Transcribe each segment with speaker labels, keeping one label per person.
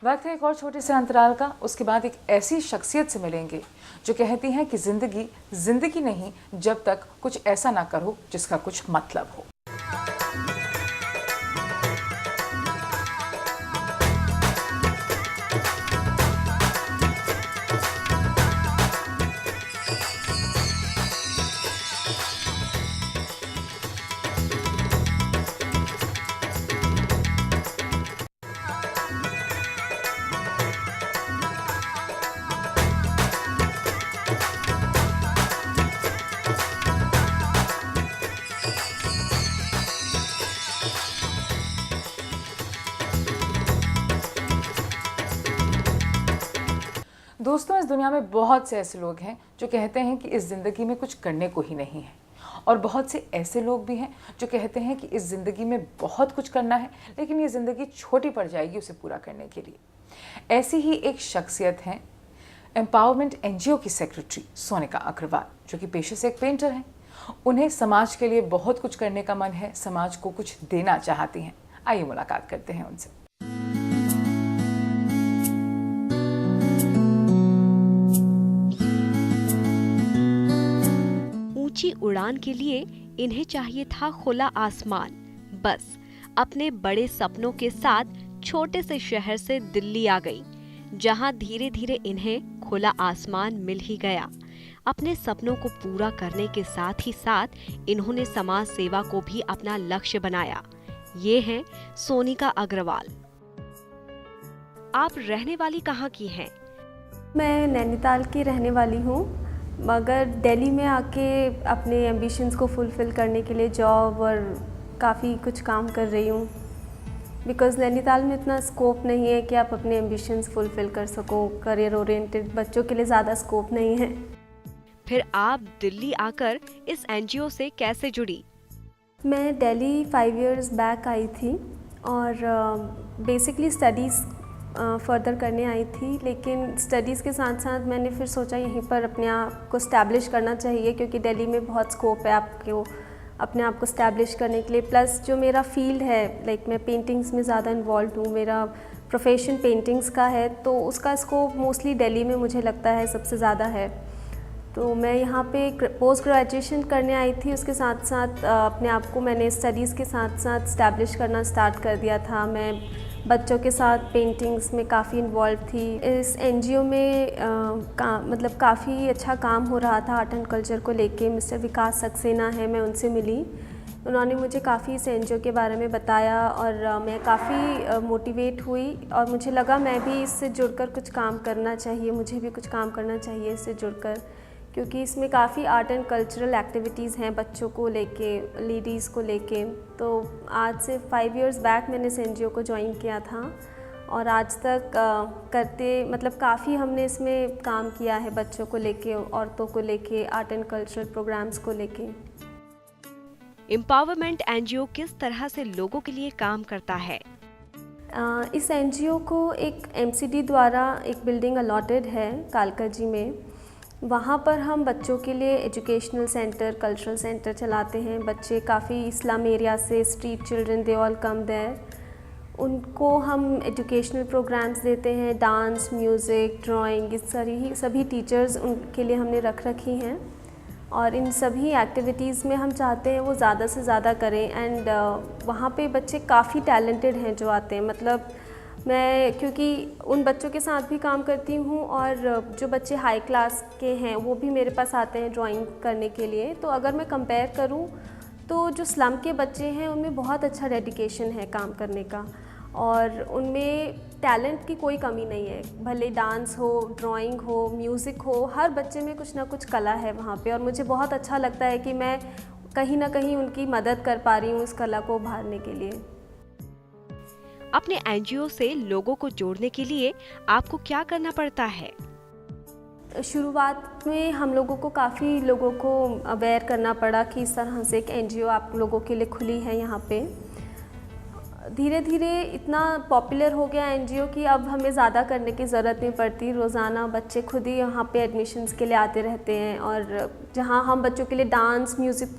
Speaker 1: वक्त है एक और छोटे से अंतराल का। उसके बाद एक ऐसी शख्सियत से मिलेंगे जो कहती हैं कि जिंदगी जिंदगी नहीं जब तक कुछ ऐसा ना करो जिसका कुछ मतलब हो। दोस्तों, इस दुनिया में बहुत से ऐसे लोग हैं जो कहते हैं कि इस ज़िंदगी में कुछ करने को ही नहीं है, और बहुत से ऐसे लोग भी हैं जो कहते हैं कि इस ज़िंदगी में बहुत कुछ करना है लेकिन ये ज़िंदगी छोटी पड़ जाएगी उसे पूरा करने के लिए। ऐसी ही एक शख्सियत हैं एम्पावरमेंट एनजीओ की सेक्रेटरी सोनिका अग्रवाल, जो कि पेशे से एक पेंटर हैं। उन्हें समाज के लिए बहुत कुछ करने का मन है, समाज को कुछ देना चाहती हैं। आइए मुलाकात करते हैं उनसे।
Speaker 2: ऊंची उड़ान के लिए इन्हें चाहिए था खुला आसमान। बस अपने बड़े सपनों के साथ छोटे से शहर से दिल्ली आ गई, जहां धीरे धीरे इन्हें खुला आसमान मिल ही गया। अपने सपनों को पूरा करने के साथ ही साथ इन्होंने समाज सेवा को भी अपना लक्ष्य बनाया। ये हैं सोनिका अग्रवाल। आप रहने वाली कहाँ की हैं?
Speaker 3: मैं नैनीताल की रहने वाली हूँ, मगर दिल्ली में आके अपने एम्बिशंस को फुलफ़िल करने के लिए जॉब और काफ़ी कुछ काम कर रही हूँ। बिकॉज़ नैनीताल में इतना स्कोप नहीं है कि आप अपने एम्बिशंस फुलफ़िल कर सको। करियर ओरिएंटेड बच्चों के लिए ज़्यादा स्कोप नहीं है।
Speaker 2: फिर आप दिल्ली आकर इस एनजीओ से कैसे जुड़ी?
Speaker 3: मैं दिल्ली 5 इयर्स बैक आई थी और बेसिकली स्टडीज़ फर्दर करने आई थी, लेकिन स्टडीज़ के साथ साथ मैंने फिर सोचा यहीं पर अपने आप को स्टैब्लिश करना चाहिए, क्योंकि दिल्ली में बहुत स्कोप है आपको अपने आप को स्टैब्लिश करने के लिए। प्लस जो मेरा फील्ड है, लाइक मैं पेंटिंग्स में ज़्यादा इन्वॉल्व हूँ, मेरा प्रोफेशन पेंटिंग्स का है, तो उसका स्कोप मोस्टली दिल्ली में मुझे लगता है सबसे ज़्यादा है। तो मैं यहाँ पे पोस्ट ग्रेजुएशन करने आई थी, उसके साथ साथ अपने आप को मैंने स्टडीज़ के साथ साथ स्टैब्लिश करना स्टार्ट कर दिया था। मैं बच्चों के साथ पेंटिंग्स में काफ़ी इन्वॉल्व थी। इस एनजीओ में मतलब काफ़ी अच्छा काम हो रहा था आर्ट एंड कल्चर को लेके। मिस्टर विकास सक्सेना है, मैं उनसे मिली, उन्होंने मुझे काफ़ी इस एनजीओ के बारे में बताया और मैं काफ़ी मोटिवेट हुई और मुझे लगा मैं भी इससे जुड़कर कुछ काम करना चाहिए, मुझे भी कुछ काम करना चाहिए इससे जुड़कर, क्योंकि इसमें काफ़ी आर्ट एंड कल्चरल एक्टिविटीज़ हैं बच्चों को लेके, लेडीज़ को लेके। तो आज से 5 इयर्स बैक मैंने इस एनजीओ को ज्वाइन किया था और आज तक करते मतलब काफ़ी हमने इसमें काम किया है बच्चों को लेके, औरतों को लेके, आर्ट एंड कल्चरल प्रोग्राम्स को लेके।
Speaker 2: एम्पावरमेंट एनजीओ किस तरह से लोगों के लिए काम करता है?
Speaker 3: इस एनजीओ को एक एमसीडी द्वारा एक बिल्डिंग अलॉटेड है कालका जी में। वहाँ पर हम बच्चों के लिए एजुकेशनल सेंटर, कल्चरल सेंटर चलाते हैं। बच्चे काफ़ी इस्लाम एरिया से, street children, they all come there. उनको हम एजुकेशनल प्रोग्राम्स देते हैं, डांस, म्यूज़िक, ड्राइंग, इस सभी टीचर्स उनके लिए हमने रख रखी हैं और इन सभी एक्टिविटीज़ में हम चाहते हैं वो ज़्यादा से ज़्यादा करें। एंड वहाँ पे बच्चे काफ़ी टैलेंटेड हैं जो आते हैं। मतलब मैं क्योंकि उन बच्चों के साथ भी काम करती हूँ और जो बच्चे हाई क्लास के हैं वो भी मेरे पास आते हैं ड्राइंग करने के लिए। तो अगर मैं कंपेयर करूँ तो जो स्लम के बच्चे हैं उनमें बहुत अच्छा डेडिकेशन है काम करने का और उनमें टैलेंट की कोई कमी नहीं है। भले डांस हो, ड्राइंग हो, म्यूज़िक हो, हर बच्चे में कुछ ना कुछ कला है वहाँ पे और मुझे बहुत अच्छा लगता है कि मैं कहीं ना कहीं उनकी मदद कर पा रही हूँ इस कला को उभारने के लिए।
Speaker 2: अपने एनजीओ से लोगों को जोड़ने के लिए आपको क्या करना पड़ता है?
Speaker 3: शुरुआत में हम लोगों को काफ़ी लोगों को अवेयर करना पड़ा कि इस तरह से एक एनजीओ आप लोगों के लिए खुली है यहाँ पे। धीरे धीरे इतना पॉपुलर हो गया एनजीओ कि अब हमें ज़्यादा करने की ज़रूरत नहीं पड़ती। रोज़ाना बच्चे खुद ही यहाँ पे एडमिशन्स के लिए आते रहते हैं और जहाँ हम बच्चों के लिए डांस, म्यूज़िक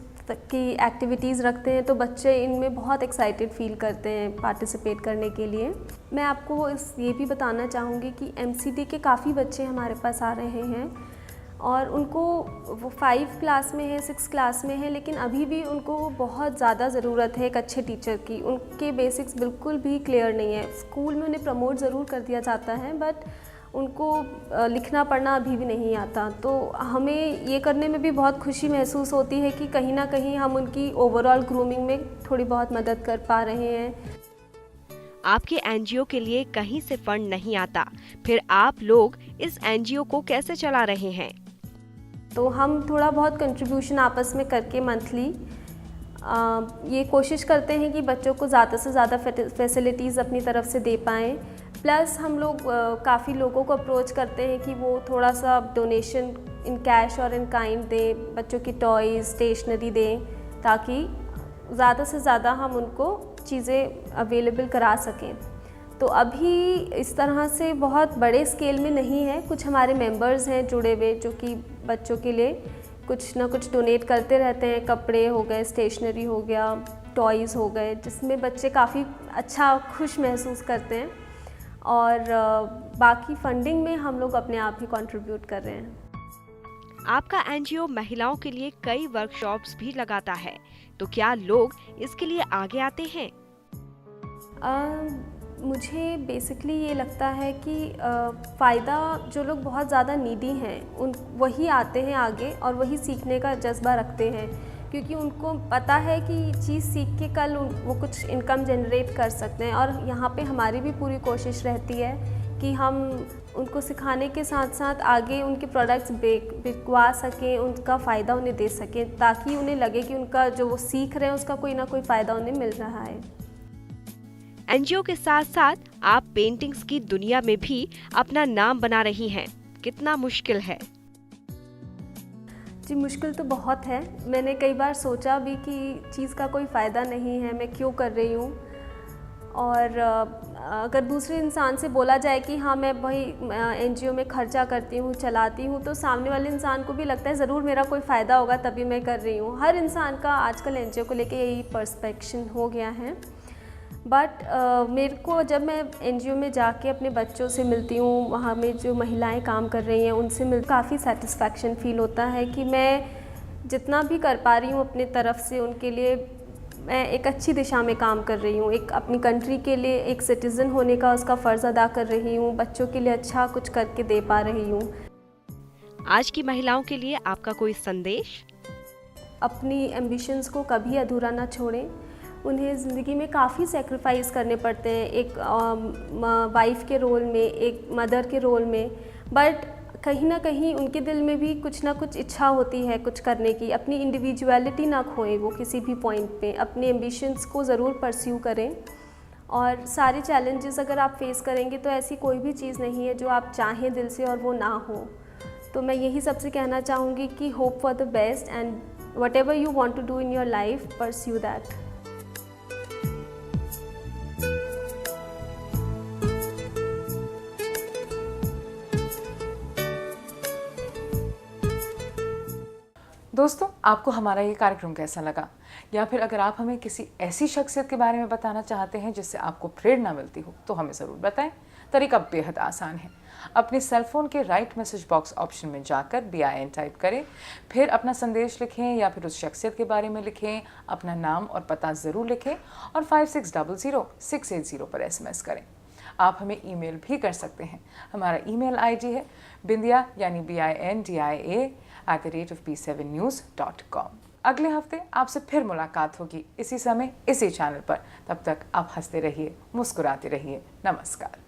Speaker 3: की एक्टिविटीज़ रखते हैं तो बच्चे इनमें बहुत एक्साइटेड फील करते हैं पार्टिसिपेट करने के लिए। मैं आपको ये भी बताना चाहूँगी कि MCD के काफ़ी बच्चे हमारे पास आ रहे हैं और उनको वो 5 क्लास में है, 6 क्लास में है, लेकिन अभी भी उनको बहुत ज़्यादा ज़रूरत है एक अच्छे टीचर की। उनके बेसिक्स बिल्कुल भी क्लियर नहीं है। स्कूल में उन्हें प्रमोट ज़रूर कर दिया जाता है बट उनको लिखना पढ़ना अभी भी नहीं आता। तो हमें ये करने में भी बहुत खुशी महसूस होती है कि कहीं ना कहीं हम उनकी ओवरऑल ग्रूमिंग में थोड़ी बहुत मदद कर पा रहे हैं।
Speaker 2: आपके एनजीओ के लिए कहीं से फंड नहीं आता, फिर आप लोग इस एनजीओ को कैसे चला रहे हैं?
Speaker 3: तो हम थोड़ा बहुत कंट्रीब्यूशन आपस में करके मंथली ये कोशिश करते हैं कि बच्चों को ज़्यादा से ज़्यादा फैसिलिटीज़ अपनी तरफ से दे पाएँ। प्लस हम लोग काफ़ी लोगों को अप्रोच करते हैं कि वो थोड़ा सा डोनेशन इन कैश और इन काइंड दें, बच्चों की टॉयज़, स्टेशनरी दें, ताकि ज़्यादा से ज़्यादा हम उनको चीज़ें अवेलेबल करा सकें। तो अभी इस तरह से बहुत बड़े स्केल में नहीं है। कुछ हमारे मेंबर्स हैं जुड़े हुए जो कि बच्चों के लिए कुछ ना कुछ डोनेट करते रहते हैं। कपड़े हो गए, स्टेशनरी हो गया, टॉयज़ हो गए, जिसमें बच्चे काफ़ी अच्छा खुश महसूस करते हैं। और बाकी फंडिंग में हम लोग अपने आप ही कंट्रीब्यूट कर रहे हैं।
Speaker 2: आपका एनजीओ महिलाओं के लिए कई वर्कशॉप्स भी लगाता है, तो क्या लोग इसके लिए आगे आते हैं?
Speaker 3: मुझे बेसिकली ये लगता है कि फ़ायदा जो लोग बहुत ज़्यादा नीडी हैं उन वही आते हैं आगे और वही सीखने का जज्बा रखते हैं, क्योंकि उनको पता है कि चीज़ सीख के कल वो कुछ इनकम जनरेट कर सकते हैं। और यहाँ पे हमारी भी पूरी कोशिश रहती है कि हम उनको सिखाने के साथ साथ आगे उनके प्रोडक्ट्स बिकवा सकें, उनका फ़ायदा उन्हें दे सकें, ताकि उन्हें लगे कि उनका जो वो सीख रहे हैं उसका कोई ना कोई फ़ायदा उन्हें मिल रहा है।
Speaker 2: एनजीओ के साथ साथ आप पेंटिंग्स की दुनिया में भी अपना नाम बना रही हैं। कितना मुश्किल है?
Speaker 3: जी, मुश्किल तो बहुत है। मैंने कई बार सोचा भी कि चीज़ का कोई फ़ायदा नहीं है, मैं क्यों कर रही हूँ। और अगर दूसरे इंसान से बोला जाए कि हाँ मैं वही एनजीओ में खर्चा करती हूँ, चलाती हूँ, तो सामने वाले इंसान को भी लगता है ज़रूर मेरा कोई फ़ायदा होगा तभी मैं कर रही हूँ। हर इंसान का आजकल एनजीओ को लेके यही पर्सपेक्शन हो गया है। बट मेरे को जब मैं एनजीओ में जाके अपने बच्चों से मिलती हूँ, वहाँ में जो महिलाएं काम कर रही हैं उनसे मिल काफ़ी सेटिस्फैक्शन फ़ील होता है कि मैं जितना भी कर पा रही हूँ अपनी तरफ से उनके लिए मैं एक अच्छी दिशा में काम कर रही हूँ। एक अपनी कंट्री के लिए एक सिटीज़न होने का उसका फ़र्ज़ अदा कर रही हूँ, बच्चों के लिए अच्छा कुछ करके दे पा रही हूँ।
Speaker 2: आज की महिलाओं के लिए आपका कोई संदेश?
Speaker 3: अपनी एम्बिशंस को कभी अधूरा ना छोड़ें। उन्हें ज़िंदगी में काफ़ी सेक्रीफाइस करने पड़ते हैं, एक वाइफ के रोल में, एक मदर के रोल में, बट कहीं ना कहीं उनके दिल में भी कुछ ना कुछ इच्छा होती है कुछ करने की। अपनी इंडिविजुअलिटी ना खोएं वो किसी भी पॉइंट पे, अपने एम्बिशंस को ज़रूर परस्यू करें। और सारे चैलेंजेस अगर आप फेस करेंगे तो ऐसी कोई भी चीज़ नहीं है जो आप चाहें दिल से और वो ना हो। तो मैं यही सबसे कहना चाहूँगी कि hope for the best and whatever you want to do in your life, pursue that.
Speaker 1: दोस्तों, आपको हमारा ये कार्यक्रम कैसा लगा, या फिर अगर आप हमें किसी ऐसी शख्सियत के बारे में बताना चाहते हैं जिससे आपको प्रेरणा मिलती हो तो हमें ज़रूर बताएं। तरीका बेहद आसान है। अपने सेलफोन के राइट मैसेज बॉक्स ऑप्शन में जाकर BIN टाइप करें, फिर अपना संदेश लिखें या फिर उस शख्सियत के बारे में लिखें, अपना नाम और पता ज़रूर लिखें और 56000680 पर SMS करें। आप हमें ईमेल भी कर सकते हैं। हमारा ईमेल ID है bindia यानी bindia@b7news.com। अगले हफ्ते आपसे फिर मुलाकात होगी इसी समय इसी चैनल पर। तब तक आप हंसते रहिए, मुस्कुराते रहिए। नमस्कार।